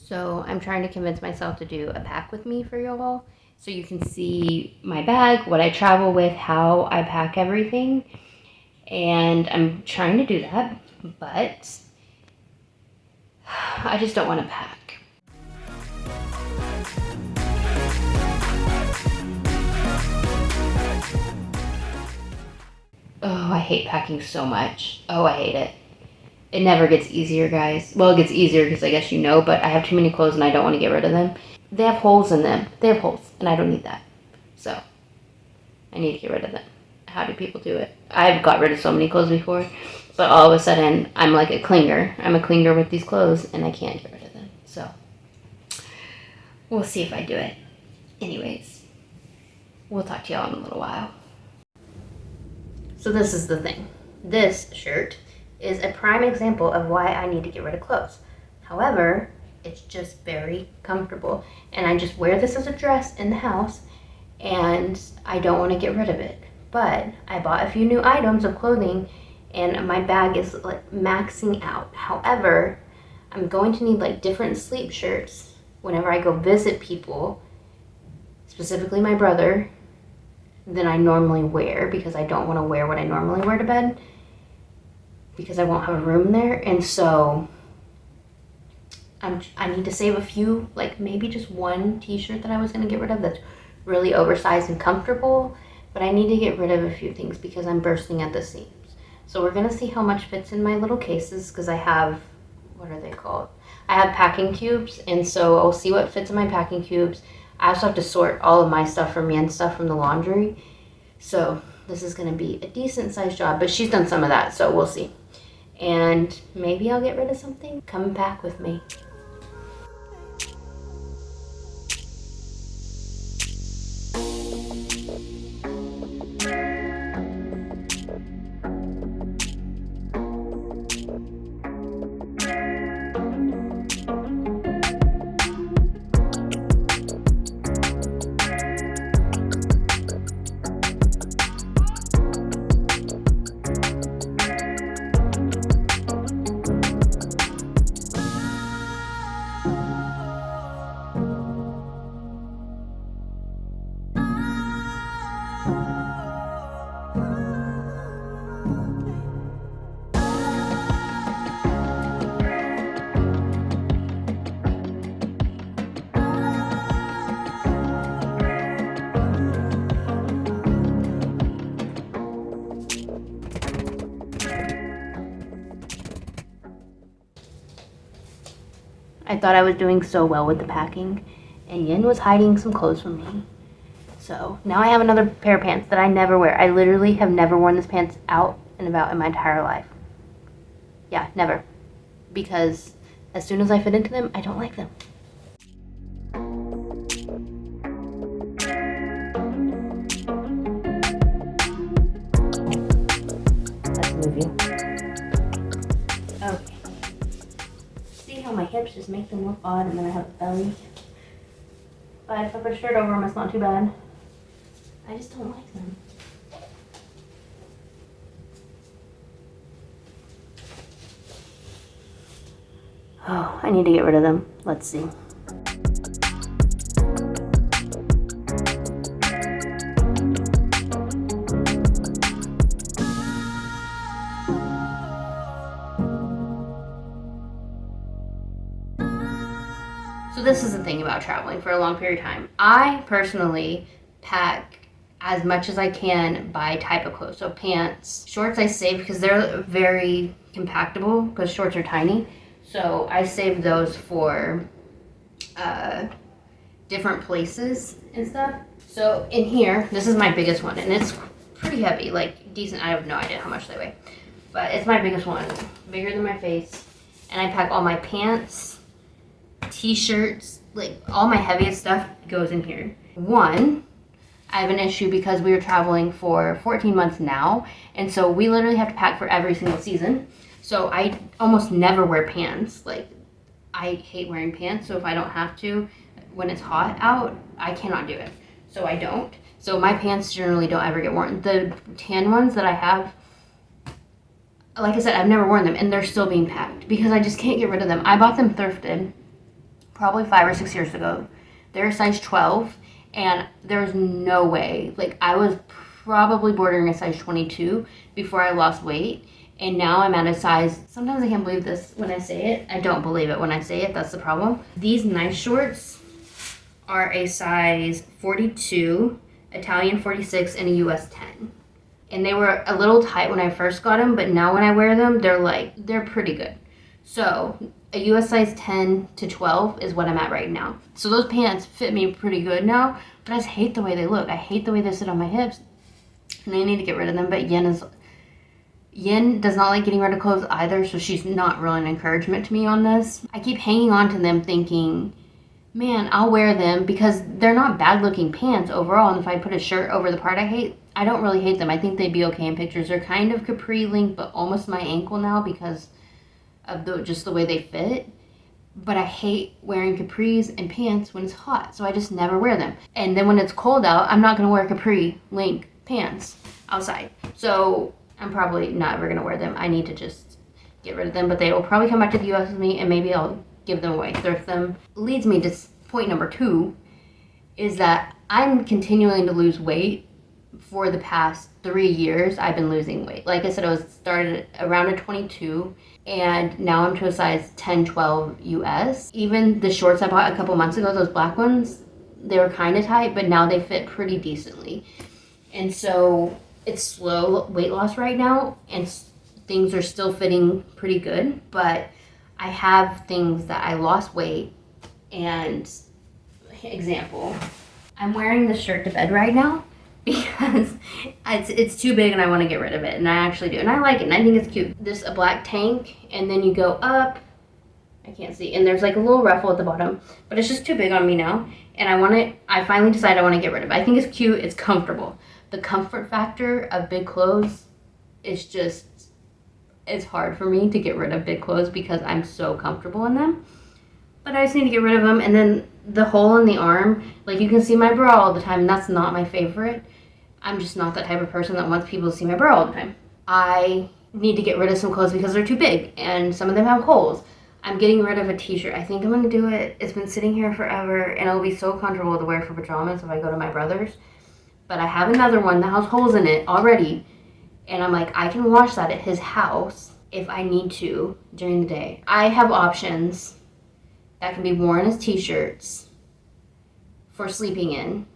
So I'm trying to convince myself to do a pack with me for y'all, so you can see my bag, what I travel with, how I pack everything. And I'm trying to do that, but I just don't want to pack. Oh, I hate packing so much. Oh, I hate it. It never gets easier, guys. Well, it gets easier because I guess you know, but I have too many clothes and I don't want to get rid of them. They have holes in them. They have holes, and I don't need that. So, I need to get rid of them. How do people do it? I've got rid of so many clothes before, but all of a sudden, I'm like a clinger. I'm a clinger with these clothes, and I can't get rid of them. So, we'll see if I do it. Anyways, we'll talk to y'all in a little while. So this is the thing. This shirt is a prime example of why I need to get rid of clothes. However, it's just very comfortable, and I just wear this as a dress in the house, and I don't want to get rid of it. But I bought a few new items of clothing, and my bag is like maxing out. However, I'm going to need like different sleep shirts whenever I go visit people, specifically my brother, than I normally wear, because I don't want to wear what I normally wear to bed because I won't have a room there. And so I need to save a few, like maybe just one t-shirt that I was going to get rid of that's really oversized and comfortable, but I need to get rid of a few things because I'm bursting at the seams. So we're going to see how much fits in my little cases, because I have, what are they called? I have packing cubes, and so I'll see what fits in my packing cubes. I also have to sort all of my stuff from Yen's stuff from the laundry. So this is going to be a decent sized job, but she's done some of that, so we'll see. And maybe I'll get rid of something. Come and pack with me. I thought I was doing so well with the packing, and Yen was hiding some clothes from me. So now I have another pair of pants that I never wear. I literally have never worn this pants out and about in my entire life. Yeah, never. Because as soon as I fit into them, I don't like them. Let's move you. Okay. See how my hips just make them look odd, and then I have a belly. But if I put a shirt over them, it's not too bad. I just don't like them. Oh, I need to get rid of them. Let's see. So this is the thing about traveling for a long period of time. I personally pack as much as I can by type of clothes. So pants, shorts I save because they're very compactable, because shorts are tiny. So I save those for different places and stuff. So in here, this is my biggest one, and it's pretty heavy, like decent. I have no idea how much they weigh, but it's my biggest one, bigger than my face. And I pack all my pants, t-shirts, like all my heaviest stuff goes in here. One, I have an issue because we were traveling for 14 months now, and so we literally have to pack for every single season. So I almost never wear pants. Like, I hate wearing pants, so if I don't have to, when it's hot out, I cannot do it. So I don't. So my pants generally don't ever get worn. The tan ones that I have, like I said, I've never worn them, and they're still being packed because I just can't get rid of them. I bought them thrifted probably 5 or 6 years ago. They're a size 12, and there's no way. Like, I was probably bordering a size 22 before I lost weight, and now I'm at a size, sometimes I can't believe this when I say it. I don't believe it when I say it. That's the problem. These nice shorts are a size 42, Italian 46, and a US 10. And they were a little tight when I first got them, but now when I wear them, they're pretty good. So a US size 10 to 12 is what I'm at right now. So those pants fit me pretty good now, but I just hate the way they look. I hate the way they sit on my hips, and I need to get rid of them. But Yen does not like getting rid of clothes either, so she's not really an encouragement to me on this. I keep hanging on to them thinking, man, I'll wear them because they're not bad looking pants overall. And if I put a shirt over the part I hate, I don't really hate them. I think they'd be okay in pictures. They're kind of capri length, but almost my ankle now because of just the way they fit. But I hate wearing capris and pants when it's hot, so I just never wear them. And then when it's cold out, I'm not going to wear capri length pants outside. So I'm probably not ever going to wear them. I need to just get rid of them, but they will probably come back to the US with me, and maybe I'll give them away, thrift them. Leads me to point number 2, is that I'm continuing to lose weight. For the past 3 years, I've been losing weight. Like I said, I started around a 22, and now I'm to a size 10, 12 US. Even the shorts I bought a couple months ago, those black ones, they were kind of tight, but now they fit pretty decently. And so it's slow weight loss right now, and things are still fitting pretty good, but I have things that I lost weight. And example, I'm wearing this shirt to bed right now because it's too big and I want to get rid of it, and I actually do, and I like it, and I think it's cute. This a black tank, and then you go up, I can't see, and there's like a little ruffle at the bottom, but it's just too big on me now, and I finally decided I want to get rid of it. I think it's cute, it's comfortable. The comfort factor of big clothes is just, it's hard for me to get rid of big clothes because I'm so comfortable in them. But I just need to get rid of them. And then the hole in the arm, like, you can see my bra all the time, and that's not my favorite. I'm just not that type of person that wants people to see my bra all the time. I need to get rid of some clothes because they're too big, and some of them have holes. I'm getting rid of a t-shirt. I think I'm going to do it. It's been sitting here forever, and it'll be so comfortable to wear for pajamas if I go to my brother's. But I have another one that has holes in it already, and I'm like, I can wash that at his house if I need to during the day. I have options that can be worn as t-shirts for sleeping in,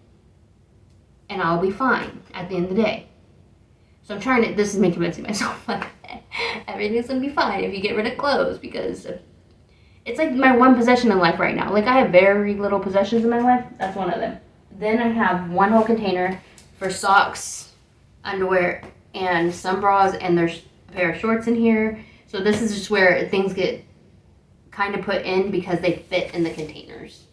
and I'll be fine at the end of the day. So I'm trying to, this is me convincing myself, like, everything's going to be fine if you get rid of clothes, because it's like my one possession in life right now. Like, I have very little possessions in my life. That's one of them. Then I have one whole container for socks, underwear, and some bras, and there's a pair of shorts in here. So this is just where things get kind of put in because they fit in the containers.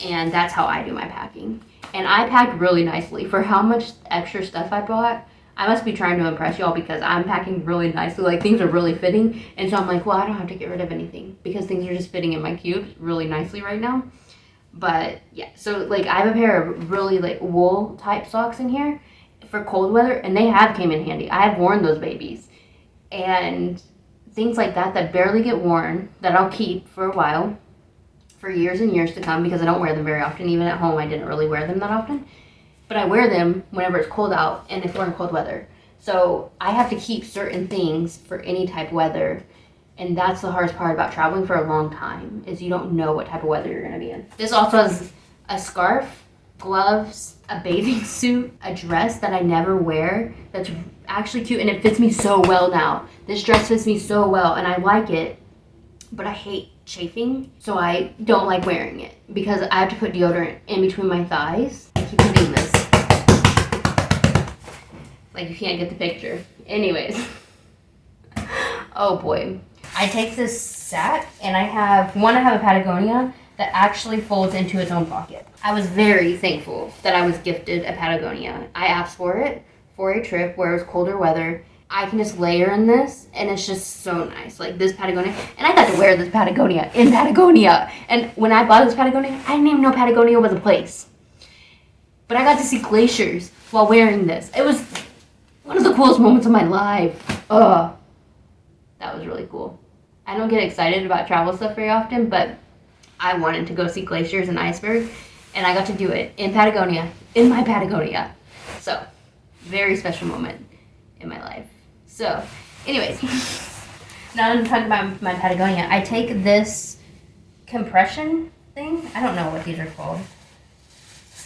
And that's how I do my packing. And I packed really nicely for how much extra stuff I bought. I must be trying to impress y'all because I'm packing really nicely. Like, things are really fitting. And so I'm like, well, I don't have to get rid of anything because things are just fitting in my cubes really nicely right now. But yeah, so like, I have a pair of really like wool type socks in here for cold weather, and they have came in handy. I have worn those babies, and things like that that barely get worn that I'll keep for a while, for years and years to come, because I don't wear them very often. Even at home, I didn't really wear them that often, but I wear them whenever it's cold out and if we're in cold weather. So I have to keep certain things for any type of weather. And that's the hardest part about traveling for a long time, is you don't know what type of weather you're going to be in. This also has a scarf, gloves, a bathing suit, a dress that I never wear that's actually cute, and it fits me so well now. This dress fits me so well, and I like it, but I hate chafing, so I don't like wearing it because I have to put deodorant in between my thighs. I keep doing this. Like, you can't get the picture. Anyways. Oh boy. I take this sack, and I have a Patagonia that actually folds into its own pocket. I was very thankful that I was gifted a Patagonia. I asked for it for a trip where it was colder weather. I can just layer in this, and it's just so nice. Like, this Patagonia, and I got to wear this Patagonia in Patagonia. And when I bought this Patagonia, I didn't even know Patagonia was a place. But I got to see glaciers while wearing this. It was one of the coolest moments of my life. That was really cool. I don't get excited about travel stuff very often, but I wanted to go see glaciers and iceberg, and I got to do it in Patagonia, in my Patagonia. So, very special moment in my life. So, anyways, now I'm talking about my Patagonia. I take this compression thing. I don't know what these are called.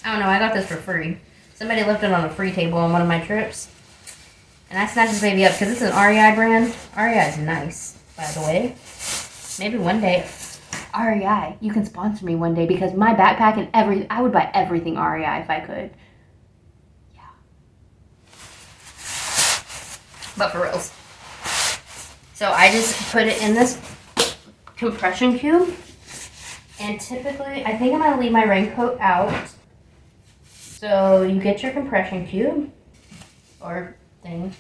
I don't know. I got this for free. Somebody left it on a free table on one of my trips. And I snatched this baby up because this is an REI brand. REI is nice, by the way. Maybe one day, REI, you can sponsor me one day because my backpack and I would buy everything REI if I could. Yeah. But for reals. So I just put it in this compression cube. And typically, I think I'm going to leave my raincoat out. So you get your compression cube or thing.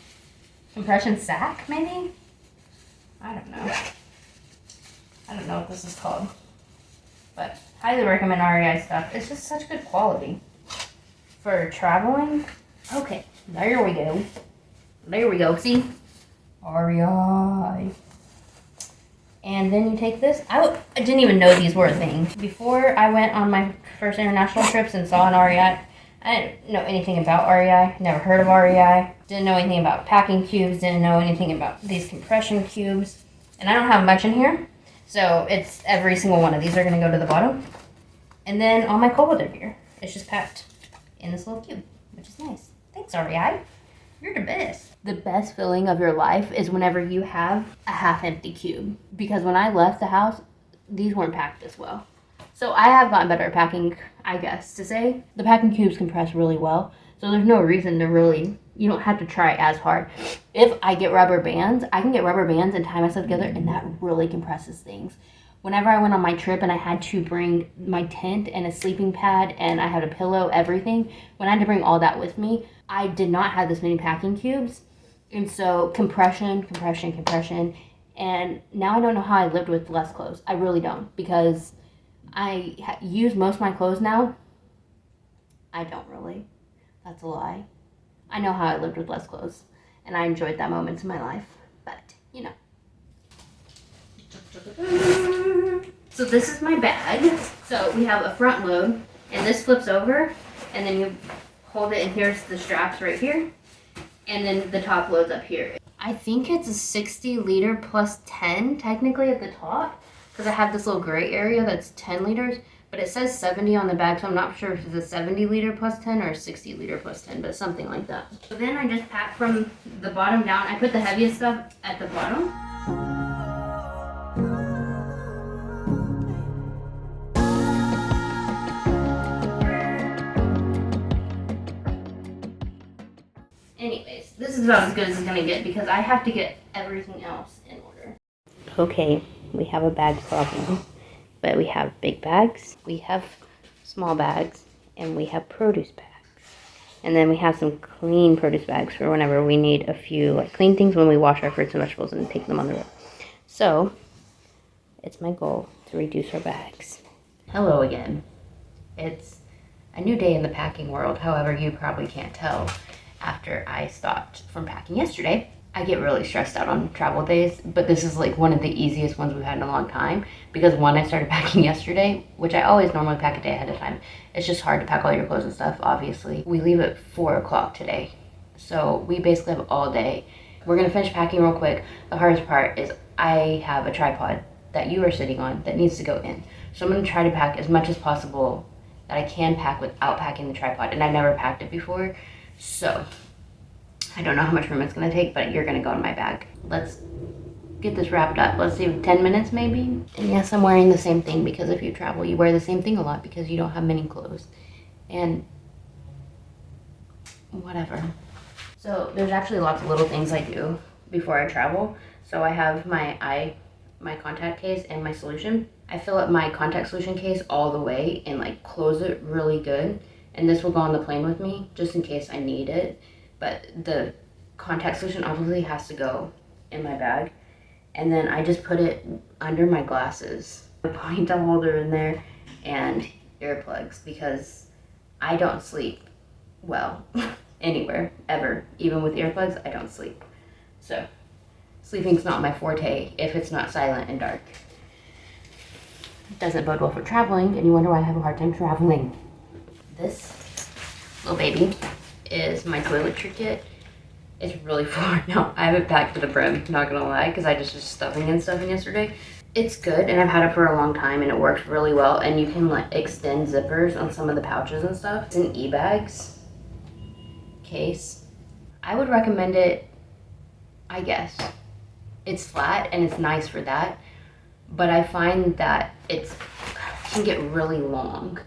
Compression sack, maybe? I don't know. I don't know what this is called. But highly recommend REI stuff. It's just such good quality. For traveling. Okay, there we go. There we go. See? REI. And then you take this. I didn't even know these were a thing. Before I went on my first international trips and saw an REI, I didn't know anything about REI. Never heard of REI. Didn't know anything about packing cubes. Didn't know anything about these compression cubes. And I don't have much in here. So it's every single one of these are going to go to the bottom. And then all my cold weather gear. It's just packed in this little cube, which is nice. Thanks, REI. You're the best. The best feeling of your life is whenever you have a half-empty cube. Because when I left the house, these weren't packed as well. So I have gotten better at packing, I guess, to say. The packing cubes compress really well. So there's no reason to really, you don't have to try as hard. If I get rubber bands, I can get rubber bands and tie myself together, and that really compresses things. Whenever I went on my trip and I had to bring my tent and a sleeping pad and I had a pillow, everything, when I had to bring all that with me, I did not have this many packing cubes. And so compression. And now I don't know how I lived with less clothes. I really don't, because I use most of my clothes now. I don't really. That's a lie. I know how I lived with less clothes. And I enjoyed that moment in my life. But, you know. So this is my bag. So we have a front load. And this flips over. And then you hold it, and here's the straps right here. And then the top loads up here. I think it's a 60 liter plus 10 technically at the top. Because I have this little gray area that's 10 liters. But it says 70 on the bag, so I'm not sure if it's a 70 liter plus 10 or a 60 liter plus 10, but something like that. So then I just pack from the bottom down. I put the heaviest stuff at the bottom. Anyways, this is about as good as it's gonna get because I have to get everything else in order. Okay, we have a bag problem. But we have big bags, we have small bags, and we have produce bags. And then we have some clean produce bags for whenever we need a few clean things when we wash our fruits and vegetables and take them on the road. So, it's my goal to reduce our bags. Hello again. It's a new day in the packing world. However, you probably can't tell after I stopped from packing yesterday. I get really stressed out on travel days, but this is one of the easiest ones we've had in a long time because one, I started packing yesterday, which I always normally pack a day ahead of time. It's just hard to pack all your clothes and stuff, obviously. We leave at 4 o'clock today, so we basically have all day. We're gonna finish packing real quick. The hardest part is I have a tripod that you are sitting on that needs to go in. So I'm gonna try to pack as much as possible that I can pack without packing the tripod, and I've never packed it before, so I don't know how much room it's going to take, but you're going to go in my bag. Let's get this wrapped up. Let's see, 10 minutes maybe? And yes, I'm wearing the same thing because if you travel, you wear the same thing a lot because you don't have many clothes. And whatever. So there's actually lots of little things I do before I travel. So I have my contact case and my solution. I fill up my contact solution case all the way and close it really good. And this will go on the plane with me just in case I need it. But the contact solution obviously has to go in my bag. And then I just put it under my glasses. A ponytail holder in there and earplugs because I don't sleep well anywhere, ever. Even with earplugs, I don't sleep. So sleeping's not my forte if it's not silent and dark. doesn't bode well for traveling, and you wonder why I have a hard time traveling. This little baby is my toiletry kit. It's really full right now. I have it packed to the brim, not gonna lie, because I just was stuffing and stuffing yesterday. It's good, and I've had it for a long time, and it works really well, and you can like extend zippers on some of the pouches and stuff. It's an e-bags case. I would recommend it, I guess. It's flat, and it's nice for that, but I find that it can get really long,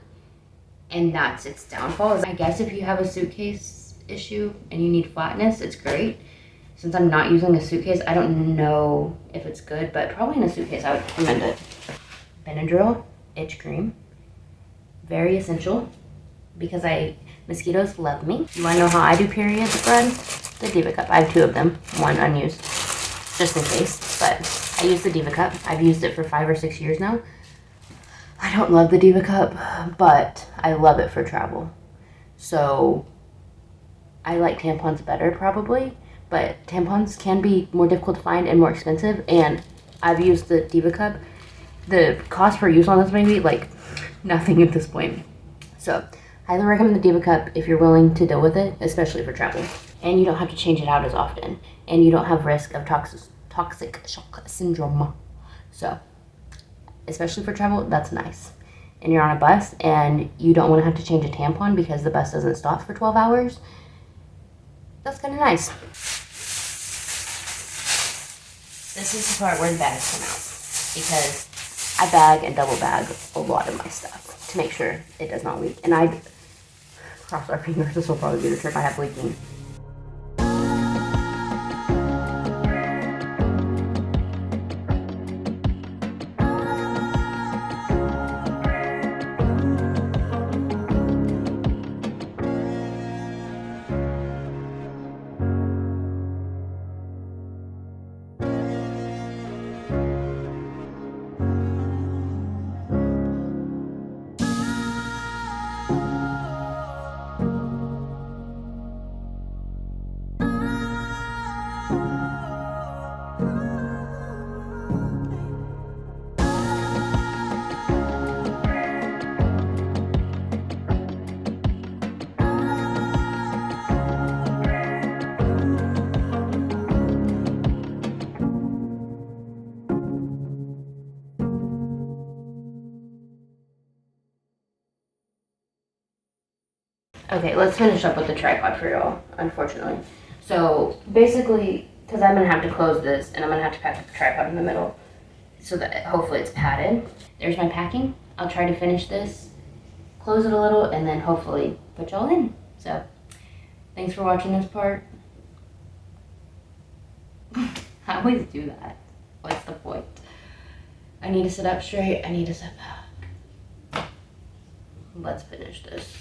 and that's its downfall. I guess if you have a suitcase issue and you need flatness, it's great. Since I'm not using a suitcase, I don't know if it's good, but probably in a suitcase I would recommend it. Benadryl itch cream, very essential because mosquitoes love me. You wanna know how I do period run? The Diva cup. I have 2 of them, one unused, just in case, but I use the Diva cup. I've used it for 5 or 6 years now. I don't love the Diva cup, but I love it for travel. So I like tampons better probably, but tampons can be more difficult to find and more expensive, and I've used the Diva cup. The cost per use on this may be like nothing at this point. So highly recommend the Diva cup if you're willing to deal with it, especially for travel. And you don't have to change it out as often, and you don't have risk of toxic shock syndrome. So especially for travel, that's nice. And you're on a bus and you don't want to have to change a tampon because the bus doesn't stop for 12 hours. That's kind of nice. This is the part where the bags come out, because I bag and double bag a lot of my stuff to make sure it does not leak. And I cross our fingers, this will probably be the trip I have leaking. Okay, let's finish up with the tripod for y'all, unfortunately. So basically, because I'm gonna have to close this and I'm gonna have to pack the tripod in the middle so that hopefully it's padded. There's my packing. I'll try to finish this, close it a little, and then hopefully put y'all in. So thanks for watching this part. I always do that. What's the point? I need to sit up straight. I need to sit back. Let's finish this.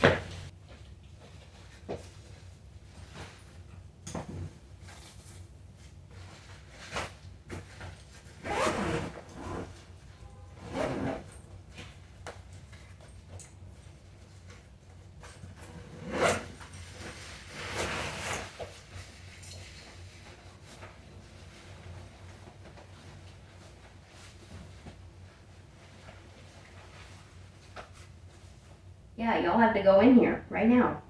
Yeah, y'all have to go in here right now.